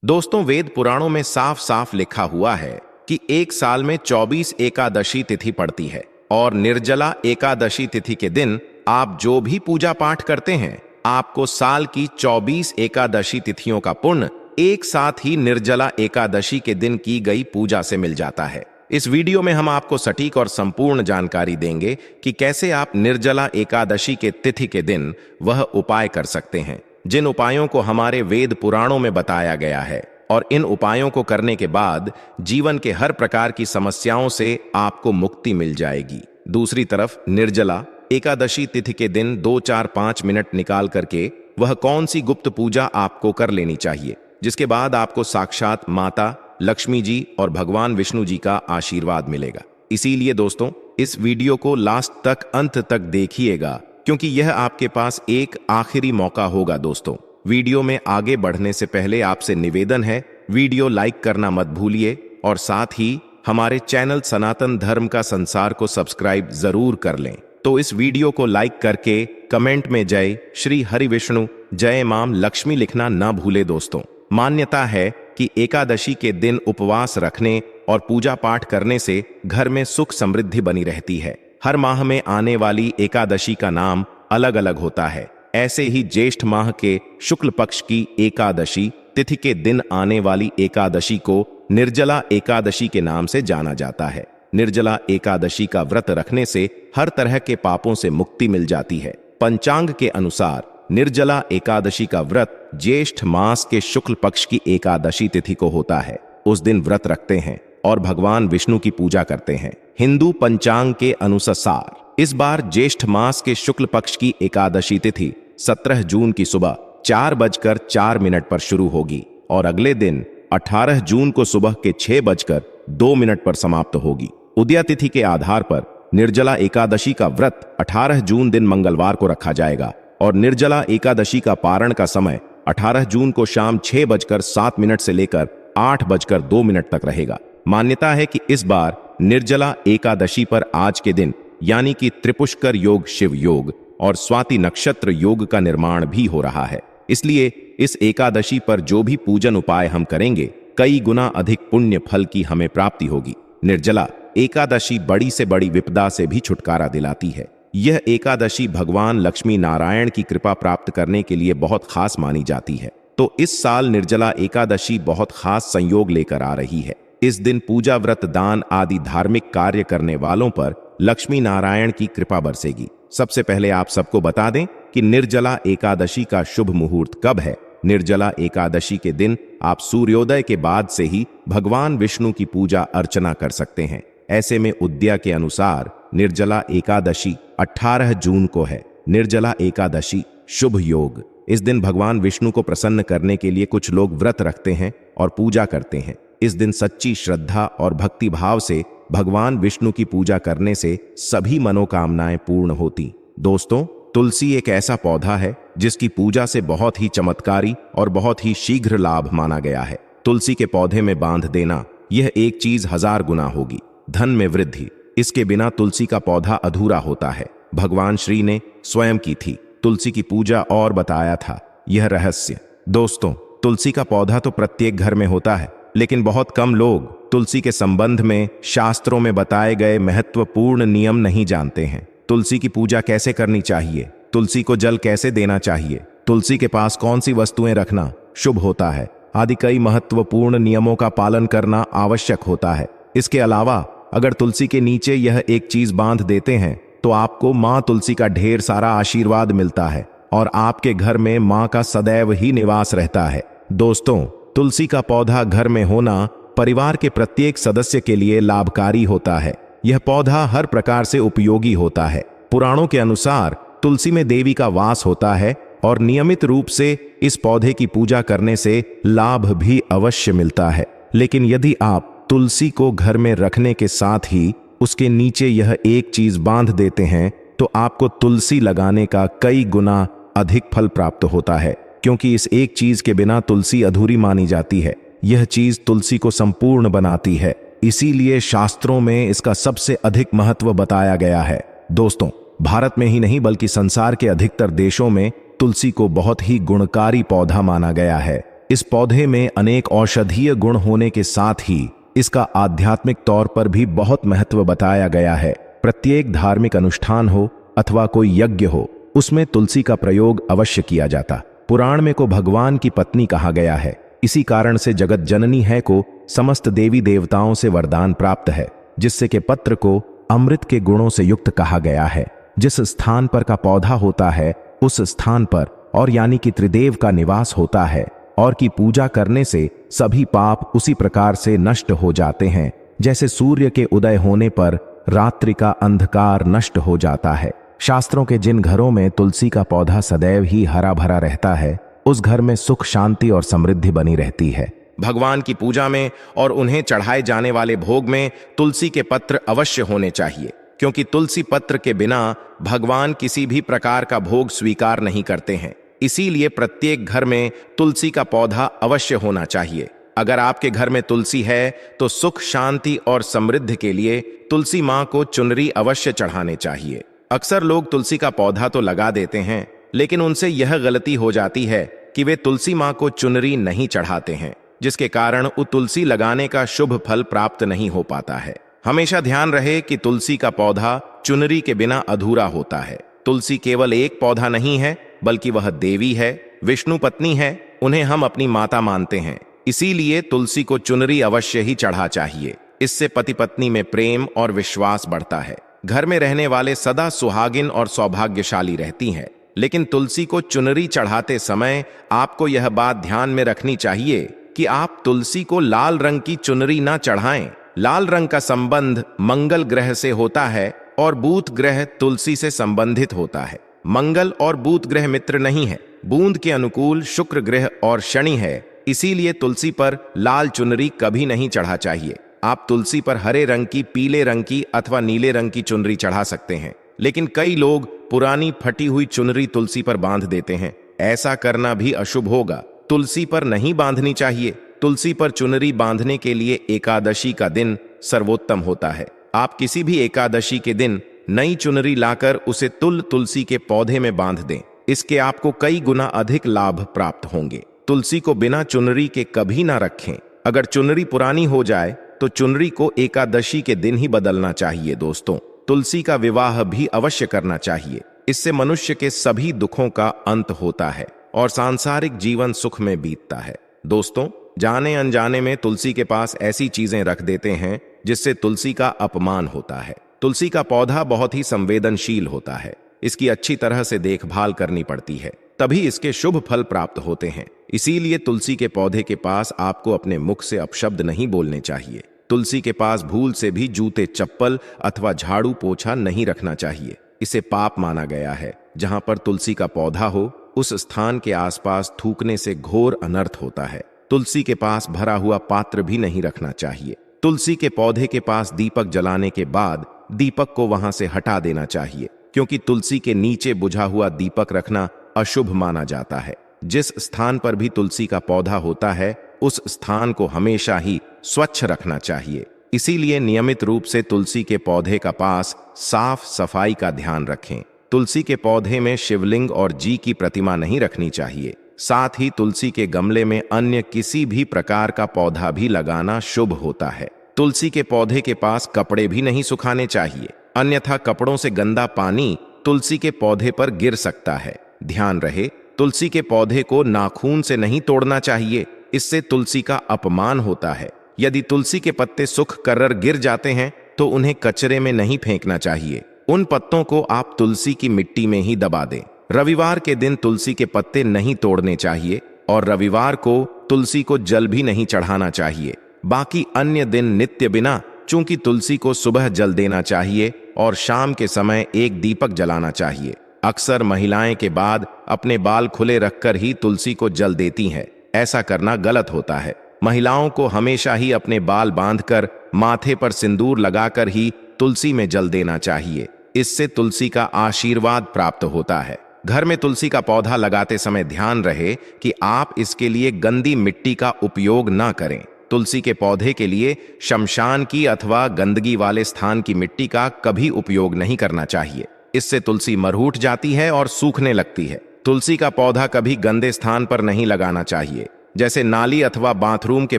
दोस्तों, वेद पुराणों में साफ साफ लिखा हुआ है कि एक साल में 24 एकादशी तिथि पड़ती है और निर्जला एकादशी तिथि के दिन आप जो भी पूजा पाठ करते हैं, आपको साल की 24 एकादशी तिथियों का पुण्य एक साथ ही निर्जला एकादशी के दिन की गई पूजा से मिल जाता है। इस वीडियो में हम आपको सटीक और संपूर्ण जानकारी देंगे कि कैसे आप निर्जला एकादशी के तिथि के दिन वह उपाय कर सकते हैं, जिन उपायों को हमारे वेद पुराणों में बताया गया है, और इन उपायों को करने के बाद जीवन के हर प्रकार की समस्याओं से आपको मुक्ति मिल जाएगी। दूसरी तरफ निर्जला एकादशी तिथि के दिन 2-4-5 मिनट निकाल करके वह कौन सी गुप्त पूजा आपको कर लेनी चाहिए, जिसके बाद आपको साक्षात माता लक्ष्मी जी और भगवान विष्णु जी का आशीर्वाद मिलेगा। इसीलिए दोस्तों, इस वीडियो को लास्ट तक, अंत तक देखिएगा, क्योंकि यह आपके पास एक आखिरी मौका होगा। दोस्तों, वीडियो में आगे बढ़ने से पहले आपसे निवेदन है, वीडियो लाइक करना मत भूलिए और साथ ही हमारे चैनल सनातन धर्म का संसार को सब्सक्राइब जरूर कर लें। तो इस वीडियो को लाइक करके कमेंट में जय श्री हरि विष्णु, जय मां लक्ष्मी लिखना ना भूले। दोस्तों, मान्यता है कि एकादशी के दिन उपवास रखने और पूजा पाठ करने से घर में सुख समृद्धि बनी रहती है। हर माह में आने वाली एकादशी का नाम अलग अलग होता है। ऐसे ही ज्येष्ठ माह के शुक्ल पक्ष की एकादशी तिथि के दिन आने वाली एकादशी को निर्जला एकादशी के नाम से जाना जाता है। निर्जला एकादशी का व्रत रखने से हर तरह के पापों से मुक्ति मिल जाती है। पंचांग के अनुसार निर्जला एकादशी का व्रत ज्येष्ठ मास के शुक्ल पक्ष की एकादशी तिथि को होता है। उस दिन व्रत रखते हैं और भगवान विष्णु की पूजा करते हैं। हिंदू पंचांग के अनुसार इस बार ज्येष्ठ मास के शुक्ल पक्ष की एकादशी तिथि 17 जून की सुबह 4:04 पर शुरू होगी और अगले दिन 18 जून को सुबह के 6:02 पर समाप्त होगी। उदया तिथि के आधार पर निर्जला एकादशी का व्रत 18 जून दिन मंगलवार को रखा जाएगा और निर्जला एकादशी का पारण का समय 18 जून को शाम 6:07 से लेकर 8:02 तक रहेगा। मान्यता है कि इस बार निर्जला एकादशी पर आज के दिन यानी कि त्रिपुष्कर योग, शिव योग और स्वाति नक्षत्र योग का निर्माण भी हो रहा है। इसलिए इस एकादशी पर जो भी पूजन उपाय हम करेंगे, कई गुना अधिक पुण्य फल की हमें प्राप्ति होगी। निर्जला एकादशी बड़ी से बड़ी विपदा से भी छुटकारा दिलाती है। यह एकादशी भगवान लक्ष्मी नारायण की कृपा प्राप्त करने के लिए बहुत खास मानी जाती है। तो इस साल निर्जला एकादशी बहुत खास संयोग लेकर आ रही है। इस दिन पूजा, व्रत, दान आदि धार्मिक कार्य करने वालों पर लक्ष्मी नारायण की कृपा बरसेगी। सबसे पहले आप सबको बता दें कि निर्जला एकादशी का शुभ मुहूर्त कब है। निर्जला एकादशी के दिन आप सूर्योदय के बाद से ही भगवान विष्णु की पूजा अर्चना कर सकते हैं। ऐसे में उद्या के अनुसार निर्जला एकादशी 18 जून को है। निर्जला एकादशी शुभ योग। इस दिन भगवान विष्णु को प्रसन्न करने के लिए कुछ लोग व्रत रखते हैं और पूजा करते हैं। इस दिन सच्ची श्रद्धा और भक्ति भाव से भगवान विष्णु की पूजा करने से सभी मनोकामनाएं पूर्ण होती। दोस्तों, तुलसी एक ऐसा पौधा है जिसकी पूजा से बहुत ही चमत्कारी और बहुत ही शीघ्र लाभ माना गया है। तुलसी के पौधे में बांध देना, यह एक चीज 1000 गुना होगी। धन में वृद्धि, इसके बिना तुलसी का पौधा अधूरा होता है। भगवान श्री ने स्वयं की थी तुलसी की पूजा और बताया था यह रहस्य। दोस्तों, तुलसी का पौधा तो प्रत्येक घर में होता है, लेकिन बहुत कम लोग तुलसी के संबंध में शास्त्रों में बताए गए महत्वपूर्ण नियम नहीं जानते हैं। तुलसी की पूजा कैसे करनी चाहिए, तुलसी को जल कैसे देना चाहिए, तुलसी के पास कौन सी वस्तुएं रखना शुभ होता है आदि कई महत्वपूर्ण नियमों का पालन करना आवश्यक होता है। इसके अलावा अगर तुलसी के नीचे यह एक चीज बांध देते हैं तो आपको मां तुलसी का ढेर सारा आशीर्वाद मिलता है और आपके घर में मां का सदैव ही निवास रहता है। दोस्तों, तुलसी का पौधा घर में होना परिवार के प्रत्येक सदस्य के लिए लाभकारी होता है। यह पौधा हर प्रकार से उपयोगी होता है। पुराणों के अनुसार तुलसी में देवी का वास होता है और नियमित रूप से इस पौधे की पूजा करने से लाभ भी अवश्य मिलता है। लेकिन यदि आप तुलसी को घर में रखने के साथ ही उसके नीचे यह एक चीज बांध देते हैं तो आपको तुलसी लगाने का कई गुना अधिक फल प्राप्त होता है, क्योंकि इस एक चीज के बिना तुलसी अधूरी मानी जाती है। यह चीज तुलसी को संपूर्ण बनाती है, इसीलिए शास्त्रों में इसका सबसे अधिक महत्व बताया गया है। दोस्तों, भारत में ही नहीं बल्कि संसार के अधिकतर देशों में तुलसी को बहुत ही गुणकारी पौधा माना गया है। इस पौधे में अनेक औषधीय गुण होने के साथ ही इसका आध्यात्मिक तौर पर भी बहुत महत्व बताया गया है। प्रत्येक धार्मिक अनुष्ठान हो अथवा कोई यज्ञ हो, उसमें तुलसी का प्रयोग अवश्य किया जाता। पुराण में को भगवान की पत्नी कहा गया है। इसी कारण से जगत जननी है को समस्त देवी देवताओं से वरदान प्राप्त है, जिससे के पत्र को अमृत के गुणों से युक्त कहा गया है। जिस स्थान पर का पौधा होता है उस स्थान पर और यानी कि त्रिदेव का निवास होता है और की पूजा करने से सभी पाप उसी प्रकार से नष्ट हो जाते हैं जैसे सूर्य के उदय होने पर रात्रि का अंधकार नष्ट हो जाता है। शास्त्रों के जिन घरों में तुलसी का पौधा सदैव ही हरा भरा रहता है, उस घर में सुख शांति और समृद्धि बनी रहती है। भगवान की पूजा में और उन्हें चढ़ाए जाने वाले भोग में तुलसी के पत्र अवश्य होने चाहिए, क्योंकि तुलसी पत्र के बिना भगवान किसी भी प्रकार का भोग स्वीकार नहीं करते हैं। इसीलिए प्रत्येक घर में तुलसी का पौधा अवश्य होना चाहिए। अगर आपके घर में तुलसी है तो सुख शांति और समृद्धि के लिए तुलसी माँ को चुनरी अवश्य चढ़ाने चाहिए। अक्सर लोग तुलसी का पौधा तो लगा देते हैं, लेकिन उनसे यह गलती हो जाती है कि वे तुलसी माँ को चुनरी नहीं चढ़ाते हैं, जिसके कारण वो तुलसी लगाने का शुभ फल प्राप्त नहीं हो पाता है। हमेशा ध्यान रहे कि तुलसी का पौधा चुनरी के बिना अधूरा होता है। तुलसी केवल एक पौधा नहीं है, बल्कि वह देवी है, विष्णु पत्नी है, उन्हें हम अपनी माता मानते हैं। इसीलिए तुलसी को चुनरी अवश्य ही चढ़ा चाहिए। इससे पति पत्नी में प्रेम और विश्वास बढ़ता है। घर में रहने वाले सदा सुहागिन और सौभाग्यशाली रहती हैं। लेकिन तुलसी को चुनरी चढ़ाते समय आपको यह बात ध्यान में रखनी चाहिए कि आप तुलसी को लाल रंग की चुनरी ना चढ़ाएं। लाल रंग का संबंध मंगल ग्रह से होता है और बूध ग्रह तुलसी से संबंधित होता है। मंगल और बूध ग्रह मित्र नहीं है। बूंद के अनुकूल शुक्र ग्रह और शनि है। इसीलिए तुलसी पर लाल चुनरी कभी नहीं चढ़ा चाहिए। आप तुलसी पर हरे रंग की, पीले रंग की अथवा नीले रंग की चुनरी चढ़ा सकते हैं, लेकिन कई लोग पुरानी फटी हुई चुनरी तुलसी पर बांध देते हैं। ऐसा करना भी अशुभ होगा। तुलसी पर नहीं बांधनी चाहिए। तुलसी पर चुनरी बांधने के लिए एकादशी का दिन सर्वोत्तम होता है। आप किसी भी एकादशी के दिन नई चुनरी लाकर उसे तुलसी के पौधे में बांध दें। इसके आपको कई गुना अधिक लाभ प्राप्त होंगे। तुलसी को बिना चुनरी के कभी ना रखें। अगर चुनरी पुरानी हो जाए तो चुनरी को एकादशी के दिन ही बदलना चाहिए। दोस्तों, तुलसी का विवाह भी अवश्य करना चाहिए। इससे मनुष्य के सभी दुखों का अंत होता है और सांसारिक जीवन सुख में बीतता है। दोस्तों, जाने अनजाने में तुलसी के पास ऐसी चीजें रख देते हैं जिससे तुलसी का अपमान होता है। तुलसी का पौधा बहुत ही संवेदनशील होता है। इसकी अच्छी तरह से देखभाल करनी पड़ती है, तभी इसके शुभ फल प्राप्त होते हैं। इसीलिए तुलसी के पौधे के पास आपको अपने मुख से अपशब्द नहीं बोलने चाहिए। तुलसी के पास भूल से भी जूते, चप्पल अथवा झाड़ू पोछा नहीं रखना चाहिए। इसे पाप माना गया है। जहां पर तुलसी का पौधा हो उस स्थान के आसपास थूकने से घोर अनर्थ होता है। तुलसी के पास भरा हुआ पात्र भी नहीं रखना चाहिए। तुलसी के पौधे के पास दीपक जलाने के बाद दीपक को वहां से हटा देना चाहिए, क्योंकि तुलसी के नीचे बुझा हुआ दीपक रखना अशुभ माना जाता है। जिस स्थान पर भी तुलसी का पौधा होता है उस स्थान को हमेशा ही स्वच्छ रखना चाहिए। इसीलिए नियमित रूप से तुलसी के पौधे का पास साफ सफाई का ध्यान रखें। तुलसी के पौधे में शिवलिंग और जी की प्रतिमा नहीं रखनी चाहिए। साथ ही तुलसी के गमले में अन्य किसी भी प्रकार का पौधा भी लगाना शुभ होता है। तुलसी के पौधे के पास कपड़े भी नहीं सुखाने चाहिए, अन्यथा कपड़ों से गंदा पानी तुलसी के पौधे पर गिर सकता है। ध्यान रहे, तुलसी के पौधे को नाखून से नहीं तोड़ना चाहिए, इससे तुलसी का अपमान होता है। यदि तुलसी के पत्ते सूख कर गिर जाते हैं तो उन्हें कचरे में नहीं फेंकना चाहिए। उन पत्तों को आप तुलसी की मिट्टी में ही दबा दें। रविवार के दिन तुलसी के पत्ते नहीं तोड़ने चाहिए और रविवार को तुलसी को जल भी नहीं चढ़ाना चाहिए। बाकी अन्य दिन नित्य बिना, चूंकि तुलसी को सुबह जल देना चाहिए और शाम के समय एक दीपक जलाना चाहिए। अक्सर महिलाएं के बाद अपने बाल खुले रखकर ही तुलसी को जल देती हैं। ऐसा करना गलत होता है। महिलाओं को हमेशा ही अपने बाल बांधकर माथे पर सिंदूर लगाकर ही तुलसी में जल देना चाहिए। इससे तुलसी का आशीर्वाद प्राप्त होता है। घर में तुलसी का पौधा लगाते समय ध्यान रहे कि आप इसके लिए गंदी मिट्टी का उपयोग ना करें। तुलसी के पौधे के लिए शमशान की अथवा गंदगी वाले स्थान की मिट्टी का कभी उपयोग नहीं करना चाहिए। इससे तुलसी मरहूट जाती है और सूखने लगती है। तुलसी का पौधा कभी गंदे स्थान पर नहीं लगाना चाहिए। जैसे नाली अथवा बाथरूम के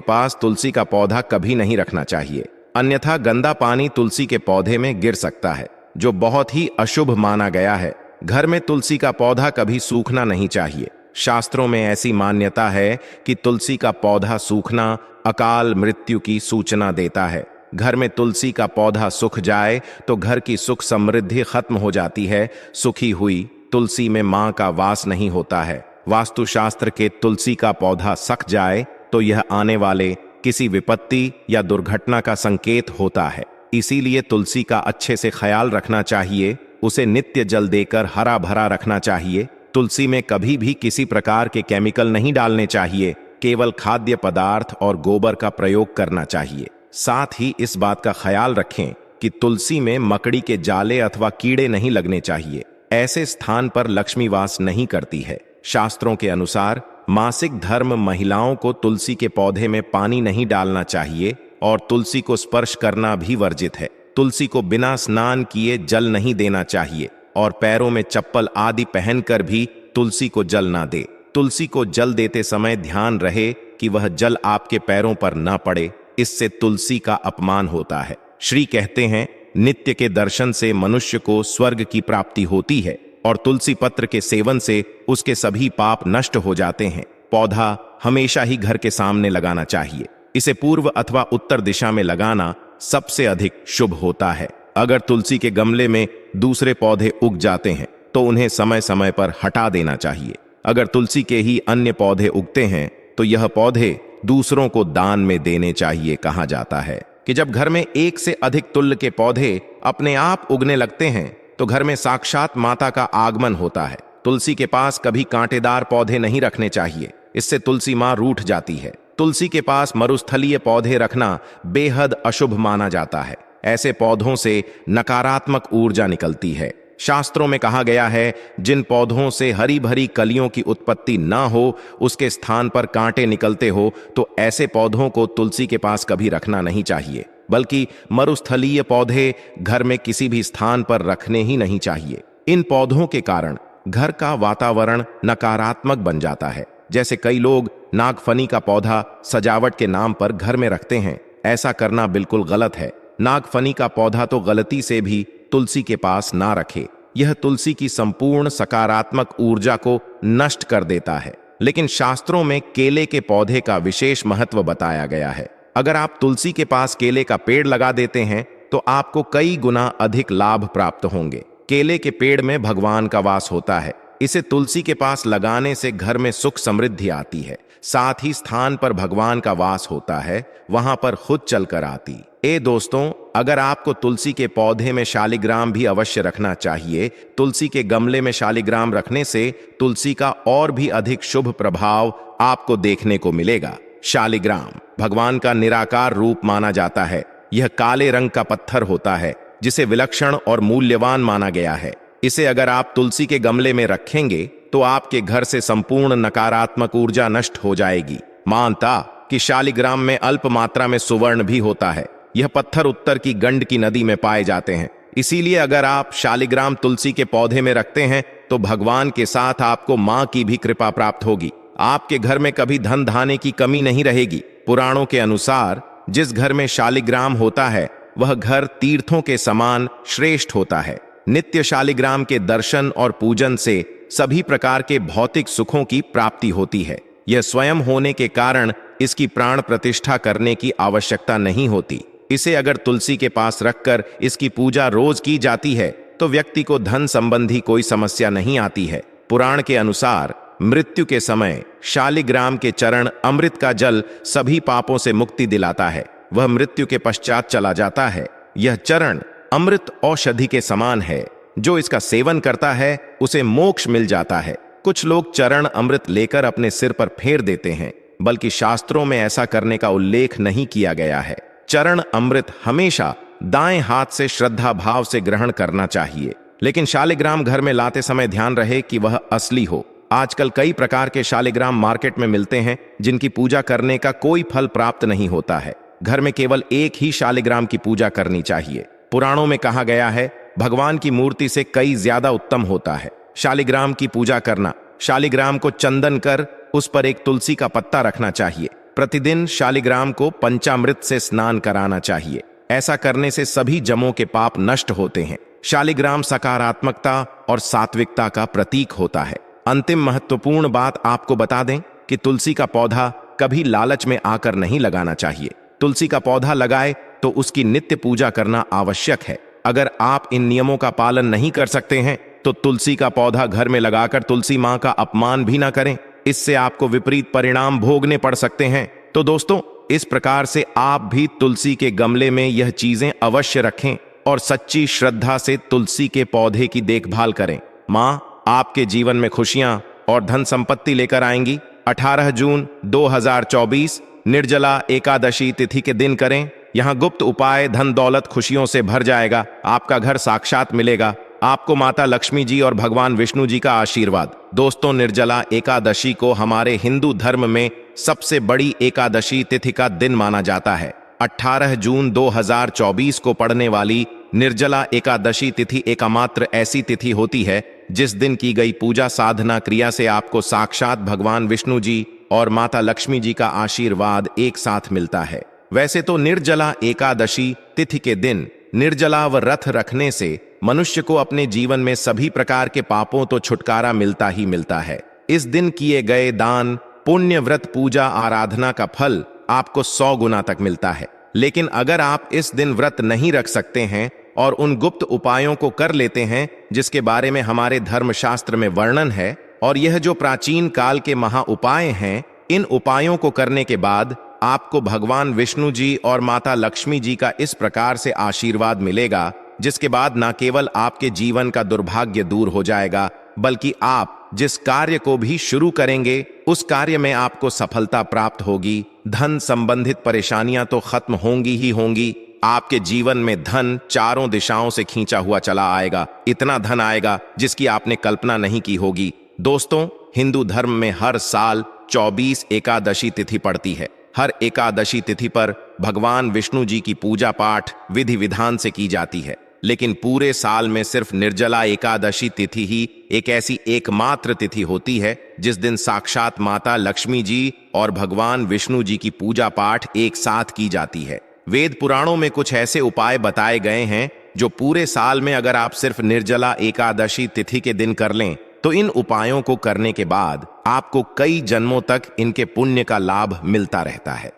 पास तुलसी का पौधा कभी नहीं रखना चाहिए, अन्यथा गंदा पानी तुलसी के पौधे में गिर सकता है, जो बहुत ही अशुभ माना गया है। घर में तुलसी का पौधा कभी सूखना नहीं चाहिए। शास्त्रों में ऐसी मान्यता है कि तुलसी का पौधा सूखना अकाल मृत्यु की सूचना देता है। घर में तुलसी का पौधा सूख जाए तो घर की सुख समृद्धि खत्म हो जाती है। सूखी हुई तुलसी में मां का वास नहीं होता है। वास्तुशास्त्र के तुलसी का पौधा सख जाए तो यह आने वाले किसी विपत्ति या दुर्घटना का संकेत होता है। इसीलिए तुलसी का अच्छे से ख्याल रखना चाहिए, उसे नित्य जल देकर हरा भरा रखना चाहिए। तुलसी में कभी भी किसी प्रकार के केमिकल नहीं डालने चाहिए, केवल खाद्य पदार्थ और गोबर का प्रयोग करना चाहिए। साथ ही इस बात का ख्याल रखें कि तुलसी में मकड़ी के जाले अथवा कीड़े नहीं लगने चाहिए। ऐसे स्थान पर लक्ष्मी वास नहीं करती है। शास्त्रों के अनुसार मासिक धर्म महिलाओं को तुलसी के पौधे में पानी नहीं डालना चाहिए और तुलसी को स्पर्श करना भी वर्जित है। तुलसी को बिना स्नान किए जल नहीं देना चाहिए और पैरों में चप्पल आदि पहनकर भी तुलसी को जल ना दे। तुलसी को जल देते समय ध्यान रहे कि वह जल आपके पैरों पर न पड़े, इससे तुलसी का अपमान होता है। श्री कहते हैं, नित्य के दर्शन से मनुष्य को स्वर्ग की प्राप्ति होती है और तुलसी पत्र के सेवन से उसके सभी पाप नष्ट हो जाते हैं। पौधा हमेशा ही घर के सामने लगाना चाहिए। इसे पूर्व अथवा उत्तर दिशा में लगाना सबसे अधिक शुभ होता है। अगर तुलसी के गमले में दूसरे पौधे उग जाते हैं तो उन्हें समय समय पर हटा देना चाहिए। अगर तुलसी के ही अन्य पौधे उगते हैं तो यह पौधे दूसरों को दान में देने चाहिए। कहा जाता है कि जब घर में एक से अधिक तुल्य के पौधे अपने आप उगने लगते हैं तो घर में साक्षात माता का आगमन होता है। तुलसी के पास कभी कांटेदार पौधे नहीं रखने चाहिए, इससे तुलसी मां रूठ जाती है। तुलसी के पास मरुस्थलीय पौधे रखना बेहद अशुभ माना जाता है। ऐसे पौधों से नकारात्मक ऊर्जा निकलती है। शास्त्रों में कहा गया है, जिन पौधों से हरी भरी कलियों की उत्पत्ति ना हो, उसके स्थान पर कांटे निकलते हो, तो ऐसे पौधों को तुलसी के पास कभी रखना नहीं चाहिए। बल्कि मरुस्थलीय पौधे घर में किसी भी स्थान पर रखने ही नहीं चाहिए। इन पौधों के कारण घर का वातावरण नकारात्मक बन जाता है। जैसे कई लोग नागफनी का पौधा सजावट के नाम पर घर में रखते हैं। ऐसा करना बिल्कुल गलत है। नागफनी का पौधा तो गलती से भी तुलसी के पास ना रखे। यह तुलसी की संपूर्ण सकारात्मक ऊर्जा को नष्ट कर देता है। लेकिन शास्त्रों में केले के पौधे का विशेष महत्व बताया गया है। अगर आप तुलसी के पास केले का पेड़ लगा देते हैं तो आपको कई गुना अधिक लाभ प्राप्त होंगे। केले के पेड़ में भगवान का वास होता है। इसे तुलसी के पास लगाने से घर में सुख समृद्धि आती है। साथ ही स्थान पर भगवान का वास होता है, वहां पर खुद चलकर आती। दोस्तों, अगर आपको तुलसी के पौधे में शालिग्राम भी अवश्य रखना चाहिए। तुलसी के गमले में शालिग्राम रखने से तुलसी का और भी अधिक शुभ प्रभाव आपको देखने को मिलेगा। शालिग्राम भगवान का निराकार रूप माना जाता है। यह काले रंग का पत्थर होता है जिसे विलक्षण और मूल्यवान माना गया है। इसे अगर आप तुलसी के गमले में रखेंगे तो आपके घर से संपूर्ण नकारात्मक ऊर्जा नष्ट हो जाएगी। मानता कि शालिग्राम में अल्प मात्रा में सुवर्ण भी होता है। यह पत्थर उत्तर की गंडकी नदी में पाए जाते हैं। इसीलिए अगर आप शालिग्राम तुलसी के पौधे में रखते हैं तो भगवान के साथ आपको मां की भी कृपा प्राप्त होगी। आपके घर में कभी धन धान्य की कमी नहीं रहेगी। पुराणों के अनुसार जिस घर में शालिग्राम होता है वह घर तीर्थों के समान श्रेष्ठ होता है। नित्य शालिग्राम के दर्शन और पूजन से सभी प्रकार के भौतिक सुखों की प्राप्ति होती है। यह स्वयं होने के कारण इसकी प्राण प्रतिष्ठा करने की आवश्यकता नहीं होती। इसे अगर तुलसी के पास रखकर इसकी पूजा रोज की जाती है तो व्यक्ति को धन संबंधी कोई समस्या नहीं आती है। पुराण के अनुसार मृत्यु के समय शालिग्राम के चरण अमृत का जल सभी पापों से मुक्ति दिलाता है। वह मृत्यु के पश्चात चला जाता है। यह चरण अमृत औषधि के समान है। जो इसका सेवन करता है उसे मोक्ष मिल जाता है। कुछ लोग चरण अमृत लेकर अपने सिर पर फेर देते हैं, बल्कि शास्त्रों में ऐसा करने का उल्लेख नहीं किया गया है। चरण अमृत हमेशा दाएं हाथ से श्रद्धा भाव से ग्रहण करना चाहिए। लेकिन शालिग्राम घर में लाते समय ध्यान रहे कि वह असली हो। आजकल कई प्रकार के शालिग्राम मार्केट में मिलते हैं जिनकी पूजा करने का कोई फल प्राप्त नहीं होता है। घर में केवल एक ही शालिग्राम की पूजा करनी चाहिए। पुराणों में कहा गया है, भगवान की मूर्ति से कई ज्यादा उत्तम होता है शालिग्राम की पूजा करना। शालिग्राम को चंदन कर उस पर एक तुलसी का पत्ता रखना चाहिए। प्रतिदिन शालिग्राम को पंचामृत से स्नान कराना चाहिए। ऐसा करने से सभी जमों के पाप नष्ट होते हैं। शालिग्राम सकारात्मकता और सात्विकता का प्रतीक होता है। अंतिम महत्वपूर्ण बात आपको बता दें कि तुलसी का पौधा कभी लालच में आकर नहीं लगाना चाहिए। तुलसी का पौधा लगाए तो उसकी नित्य पूजा करना आवश्यक है। अगर आप इन नियमों का पालन नहीं कर सकते हैं तो तुलसी का पौधा घर में लगाकर तुलसी मां का अपमान भी ना करें। इससे आपको विपरीत परिणाम भोगने पड़ सकते हैं। तो दोस्तों, इस प्रकार से आप भी तुलसी के गमले में यह चीजें अवश्य रखें और सच्ची श्रद्धा से तुलसी के पौधे की देखभाल करें। मां आपके जीवन में खुशियां और धन संपत्ति लेकर आएंगी। 18 जून 2024 निर्जला एकादशी तिथि के दिन करें। यहां गुप्त उपाय, धन दौलत खुशियों से भर जाएगा। आपका घर साक्षात मिलेगा। आपको माता लक्ष्मी जी और भगवान विष्णु जी का आशीर्वाद। दोस्तों, निर्जला एकादशी को हमारे हिंदू धर्म में सबसे बड़ी एकादशी तिथि का दिन माना जाता है। 18 जून 2024 को पड़ने वाली निर्जला एकादशी तिथि एकमात्र ऐसी तिथि होती है जिस दिन की गई पूजा साधना क्रिया से आपको साक्षात भगवान विष्णु जी और माता लक्ष्मी जी का आशीर्वाद एक साथ मिलता है। वैसे तो निर्जला एकादशी तिथि के दिन निर्जला व्रत रखने से मनुष्य को अपने जीवन में सभी प्रकार के पापों तो छुटकारा मिलता ही मिलता है। इस दिन किए गए दान, पुण्य, व्रत, पूजा, आराधना का फल आपको 100 गुना तक मिलता है। लेकिन अगर आप इस दिन व्रत नहीं रख सकते हैं और उन गुप्त उपायों को कर लेते हैं जिसके बारे में हमारे धर्मशास्त्र में वर्णन है, और यह जो प्राचीन काल के महा उपाय हैं, इन उपायों को करने के बाद आपको भगवान विष्णु जी और माता लक्ष्मी जी का इस प्रकार से आशीर्वाद मिलेगा, जिसके बाद न केवल आपके जीवन का दुर्भाग्य दूर हो जाएगा, बल्कि आप जिस कार्य को भी शुरू करेंगे उस कार्य में आपको सफलता प्राप्त होगी। धन संबंधित परेशानियां तो खत्म होंगी ही होंगी। आपके जीवन में धन चारों दिशाओं से खींचा हुआ चला आएगा। इतना धन आएगा जिसकी आपने कल्पना नहीं की होगी। दोस्तों, हिंदू धर्म में हर साल 24 एकादशी तिथि पड़ती है। हर एकादशी तिथि पर भगवान विष्णु जी की पूजा पाठ विधि विधान से की जाती है। लेकिन पूरे साल में सिर्फ निर्जला एकादशी तिथि ही एक ऐसी एकमात्र तिथि होती है जिस दिन साक्षात माता लक्ष्मी जी और भगवान विष्णु जी की पूजा पाठ एक साथ की जाती है। वेद पुराणों में कुछ ऐसे उपाय बताए गए हैं जो पूरे साल में अगर आप सिर्फ निर्जला एकादशी तिथि के दिन कर लें तो इन उपायों को करने के बाद आपको कई जन्मों तक इनके पुण्य का लाभ मिलता रहता है।